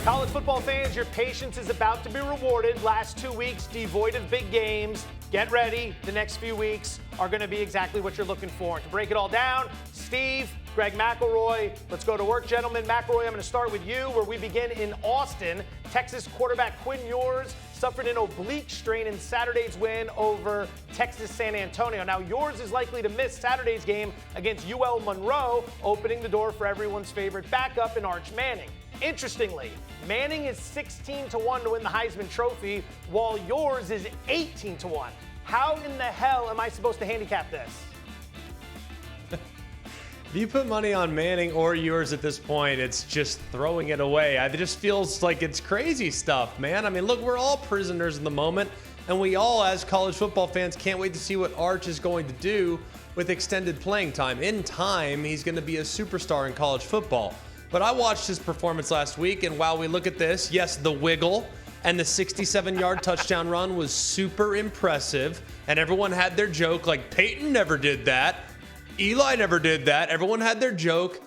College football fans, your patience is about to be rewarded. Last 2 weeks devoid of big games. Get ready. The next few weeks are going to be exactly what you're looking for. And to break it all down, Steve, Greg McElroy, let's go to work, gentlemen. McElroy, I'm going to start with you, where we begin in Austin. Texas quarterback Quinn Ewers suffered an oblique strain in Saturday's win over Texas San Antonio. Now, Ewers is likely to miss Saturday's game against UL Monroe, opening the door for everyone's favorite backup in Arch Manning. Interestingly, Manning is 16-1 to win the Heisman Trophy, while Ewers is 18-1. How in the hell am I supposed to handicap this? If you put money on Manning or Ewers at this point, it's just throwing it away. It just feels like it's crazy stuff, man. I mean, look, we're all prisoners in the moment, and we all, as college football fans, can't wait to see what Arch is going to do with extended playing time. In time, he's going to be a superstar in college football. But I watched his performance last week, and while we look at this, yes, the wiggle and the 67-yard touchdown run was super impressive, and everyone had their joke, like Peyton never did that. Eli never did that. Everyone had their joke.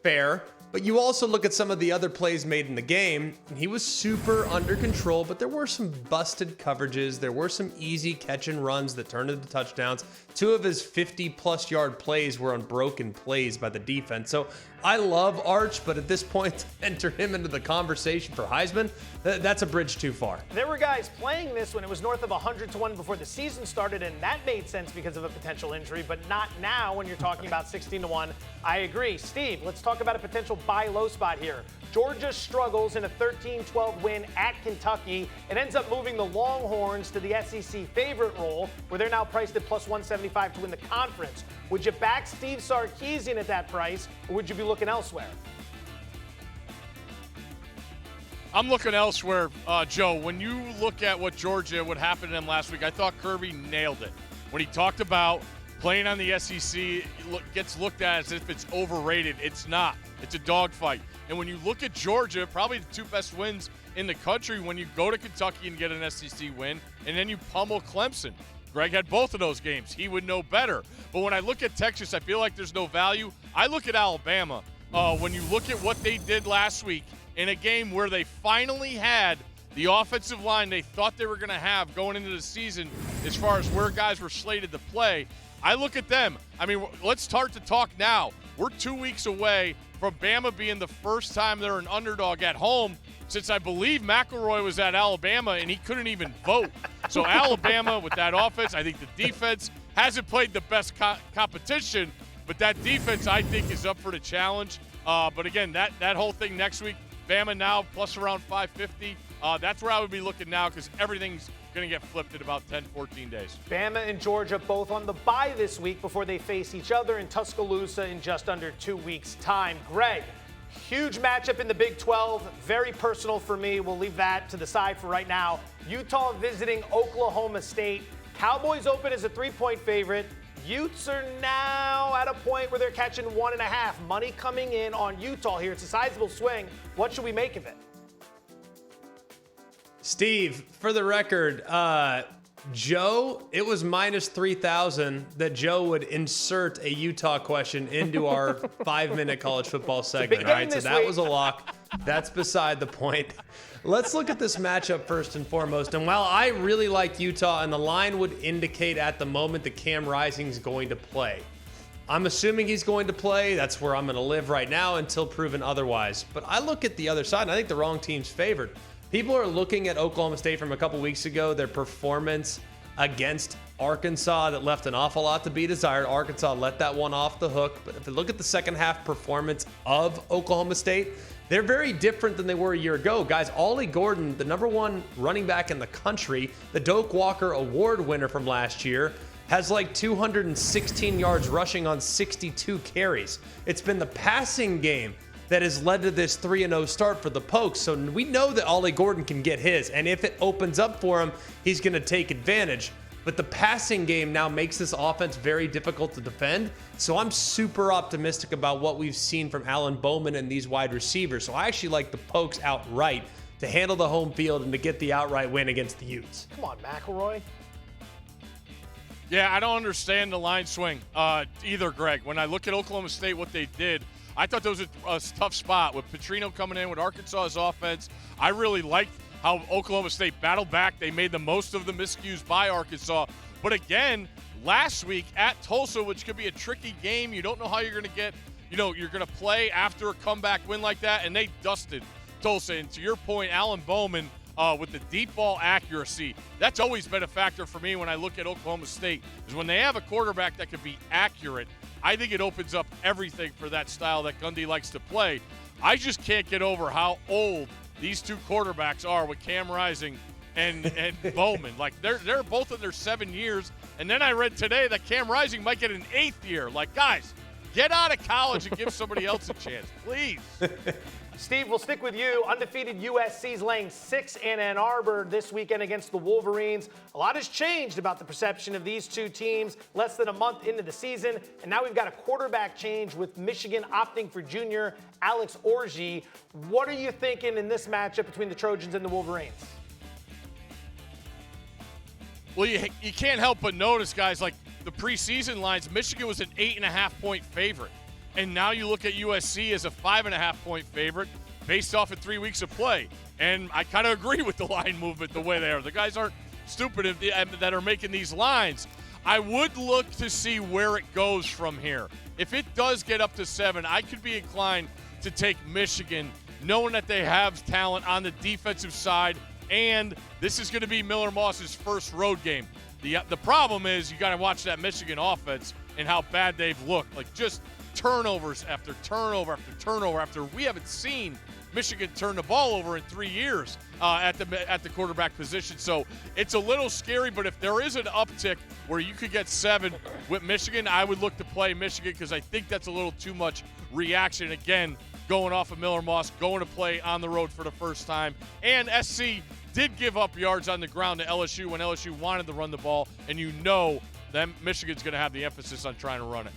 Fair. But you also look at some of the other plays made in the game, and he was super under control, but there were some busted coverages. There were some easy catch and runs that turned into touchdowns. 2 of his 50-plus yard plays were on broken plays by the defense. So I love Arch, but at this point, enter him into the conversation for Heisman, that's a bridge too far. There were guys playing this when it was north of 100-1 before the season started, and that made sense because of a potential injury, but not now when you're talking about 16-1. I agree. Steve, let's talk about a potential buy low spot here. Georgia struggles in a 13-12 win at Kentucky. It ends up moving the Longhorns to the SEC favorite role, where they're now priced at plus 175 to win the conference. Would you back Steve Sarkisian at that price, or would you be looking elsewhere? I'm looking elsewhere, Joe. When you look at what happened to them last week, I thought Kirby nailed it. When he talked about playing on the SEC, it gets looked at as if it's overrated. It's not. It's a dogfight. And when you look at Georgia, probably the 2 best wins in the country, when you go to Kentucky and get an SEC win, and then you pummel Clemson. Greg had both of those games. He would know better. But when I look at Texas, I feel like there's no value. I look at Alabama. When you look at what they did last week in a game where they finally had the offensive line they thought they were going to have going into the season as far as where guys were slated to play, I look at them. I mean, let's start to talk now. We're 2 weeks away from Bama being the first time they're an underdog at home since I believe McElroy was at Alabama and he couldn't even vote. So Alabama with that offense, I think the defense hasn't played the best competition, but that defense I think is up for the challenge. But again, that whole thing next week, Bama now plus around 550. That's where I would be looking now because everything's going to get flipped in about 10, 14 days. Bama and Georgia both on the bye this week before they face each other in Tuscaloosa in just under 2 weeks' time. Greg, huge matchup in the Big 12, very personal for me. We'll leave that to the side for right now. Utah visiting Oklahoma State. Cowboys open as a 3-point favorite. Utes are now at a point where they're catching 1.5. Money coming in on Utah here. It's a sizable swing. What should we make of it? Steve, for the record, Joe, it was minus 3,000 that Joe would insert a Utah question into our 5-minute college football segment. All right, so that was a lock. That's beside the point. Let's look at this matchup first and foremost. And while I really like Utah, and the line would indicate at the moment that Cam Rising's going to play, I'm assuming he's going to play. That's where I'm going to live right now until proven otherwise. But I look at the other side, and I think the wrong team's favored. People are looking at Oklahoma State from a couple weeks ago, their performance against Arkansas that left an awful lot to be desired. Arkansas let that one off the hook. But if you look at the second half performance of Oklahoma State, they're very different than they were a year ago. Guys, Ollie Gordon, the #1 running back in the country, the Doak Walker Award winner from last year, has like 216 yards rushing on 62 carries. It's been the passing game that has led to this 3-0 start for the Pokes. So we know that Ollie Gordon can get his, and if it opens up for him, he's going to take advantage. But the passing game now makes this offense very difficult to defend. So I'm super optimistic about what we've seen from Alan Bowman and these wide receivers. So I actually like the Pokes outright to handle the home field and to get the outright win against the Utes. Come on, McElroy. Yeah, I don't understand the line swing either, Greg. When I look at Oklahoma State, what they did, I thought there was a tough spot with Petrino coming in with Arkansas's offense. I really liked how Oklahoma State battled back. They made the most of the miscues by Arkansas. But again, last week at Tulsa, which could be a tricky game, you don't know how you're going to get, you're going to play after a comeback win like that, and they dusted Tulsa. And to your point, Alan Bowman, with the deep ball accuracy, that's always been a factor for me when I look at Oklahoma State, is when they have a quarterback that can be accurate, I think it opens up everything for that style that Gundy likes to play. I just can't get over how old these two quarterbacks are with Cam Rising and Bowman. Like, they're both in their 7 years. And then I read today that Cam Rising might get an 8th year. Like, guys, get out of college and give somebody else a chance, please. Steve, we'll stick with you. Undefeated USC's laying 6 in Ann Arbor this weekend against the Wolverines. A lot has changed about the perception of these two teams less than a month into the season. And now we've got a quarterback change with Michigan opting for junior Alex Orji. What are you thinking in this matchup between the Trojans and the Wolverines? Well, you can't help but notice, guys, like the preseason lines, Michigan was an 8.5-point favorite. And now you look at USC as a 5.5-point favorite based off of 3 weeks of play. And I kind of agree with the line movement the way they are. The guys aren't stupid that are making these lines. I would look to see where it goes from here. If it does get up to 7, I could be inclined to take Michigan, knowing that they have talent on the defensive side. And this is going to be Miller Moss's first road game. The problem is you got to watch that Michigan offense and how bad they've looked. Like, just turnovers after turnover after turnover after we haven't seen Michigan turn the ball over in 3 years at the quarterback position. So it's a little scary, but if there is an uptick where you could get 7 with Michigan, I would look to play Michigan because I think that's a little too much reaction. Again, going off of Miller Moss, going to play on the road for the first time. And SC did give up yards on the ground to LSU when LSU wanted to run the ball, and that Michigan's going to have the emphasis on trying to run it.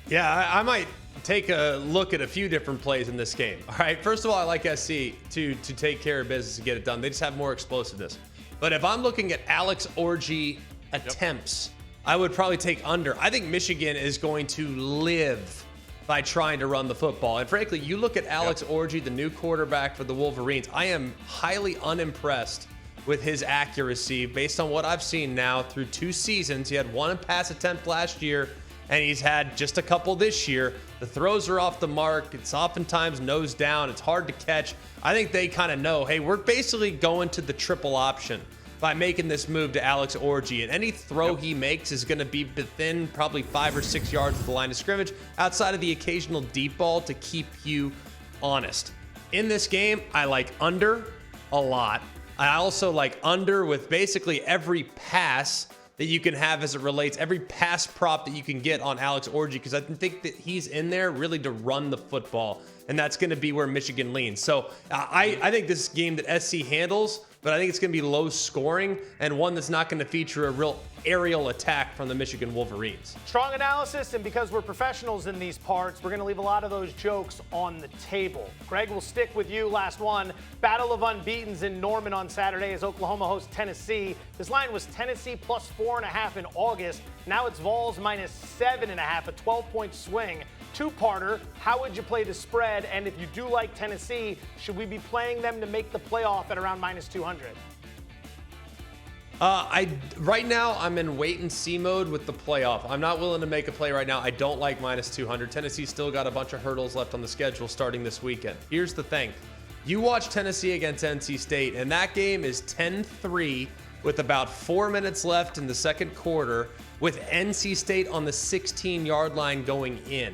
Yeah, I might take a look at a few different plays in this game. All right, first of all, I like SC to take care of business and get it done. They just have more explosiveness. But if I'm looking at Alex Orji attempts, I would probably take under. I think Michigan is going to live by trying to run the football. And frankly, you look at Alex Orji, the new quarterback for the Wolverines, I am highly unimpressed with his accuracy based on what I've seen now through 2 seasons. He had 1 pass attempt last year, and he's had just a couple this year. The throws are off the mark. It's oftentimes nose down. It's hard to catch. I think they kind of know, hey, we're basically going to the triple option by making this move to Alex Orji. And any throw he makes is going to be within probably 5 or 6 yards of the line of scrimmage, outside of the occasional deep ball to keep you honest. In this game, I like under a lot. I also like under with basically every pass that you can have as it relates, every pass prop that you can get on Alex Orji, because I think that he's in there really to run the football, and that's going to be where Michigan leans. So I think this game that SC handles, but I think it's going to be low scoring and one that's not going to feature a real aerial attack from the Michigan Wolverines. Strong analysis, and because we're professionals in these parts, we're going to leave a lot of those jokes on the table. Greg, we'll stick with you. Last one. Battle of Unbeatens in Norman on Saturday as Oklahoma hosts Tennessee. This line was Tennessee plus 4.5 in August. Now it's Vols minus 7.5, a 12-point swing. Two-parter, how would you play the spread? And if you do like Tennessee, should we be playing them to make the playoff at around minus 200? Right now, I'm in wait-and-see mode with the playoff. I'm not willing to make a play right now. I don't like minus 200. Tennessee's still got a bunch of hurdles left on the schedule starting this weekend. Here's the thing. You watch Tennessee against NC State, and that game is 10-3 with about 4 minutes left in the second quarter with NC State on the 16-yard line going in.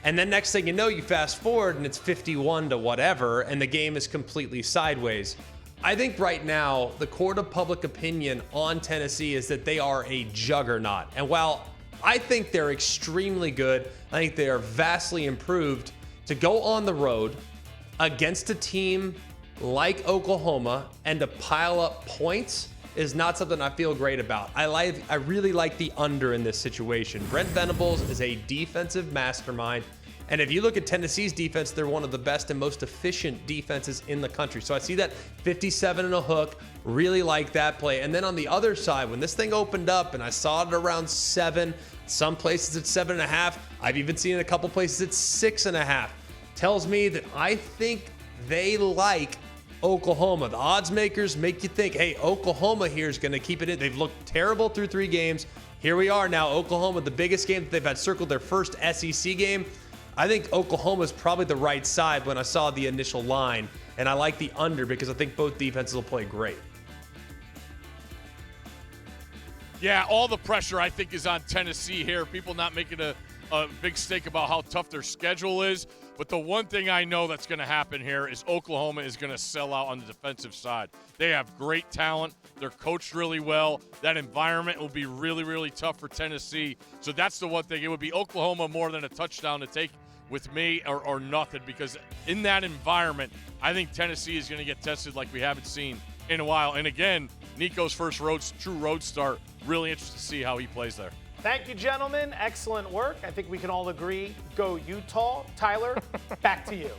And then next thing you know, you fast forward and it's 51 to whatever, and the game is completely sideways. I think right now, the court of public opinion on Tennessee is that they are a juggernaut. And while I think they're extremely good, I think they are vastly improved. To go on the road against a team like Oklahoma and to pile up points is not something I feel great about. I really like the under in this situation. Brent Venables is a defensive mastermind. And if you look at Tennessee's defense, they're one of the best and most efficient defenses in the country. So I see that 57 and a hook, really like that play. And then on the other side, when this thing opened up and I saw it around 7, some places at 7.5, I've even seen it a couple places at 6.5. Tells me that I think they like Oklahoma. The odds makers make you think, hey, Oklahoma here is going to keep it in. They've looked terrible through 3 games. Here we are now, Oklahoma, the biggest game that they've had circled, their first SEC game. I think Oklahoma is probably the right side when I saw the initial line, and I like the under because I think both defenses will play great. Yeah, all the pressure, I think, is on Tennessee here. People not making a big stake about how tough their schedule is. But the one thing I know that's going to happen here is Oklahoma is going to sell out on the defensive side. They have great talent. They're coached really well. That environment will be really, really tough for Tennessee. So that's the one thing. It would be Oklahoma more than a touchdown to take with me or nothing, because in that environment, I think Tennessee is going to get tested like we haven't seen in a while. And again, Nico's first true road start. Really interested to see how he plays there. Thank you, gentlemen. Excellent work. I think we can all agree. Go Utah. Tyler, back to you.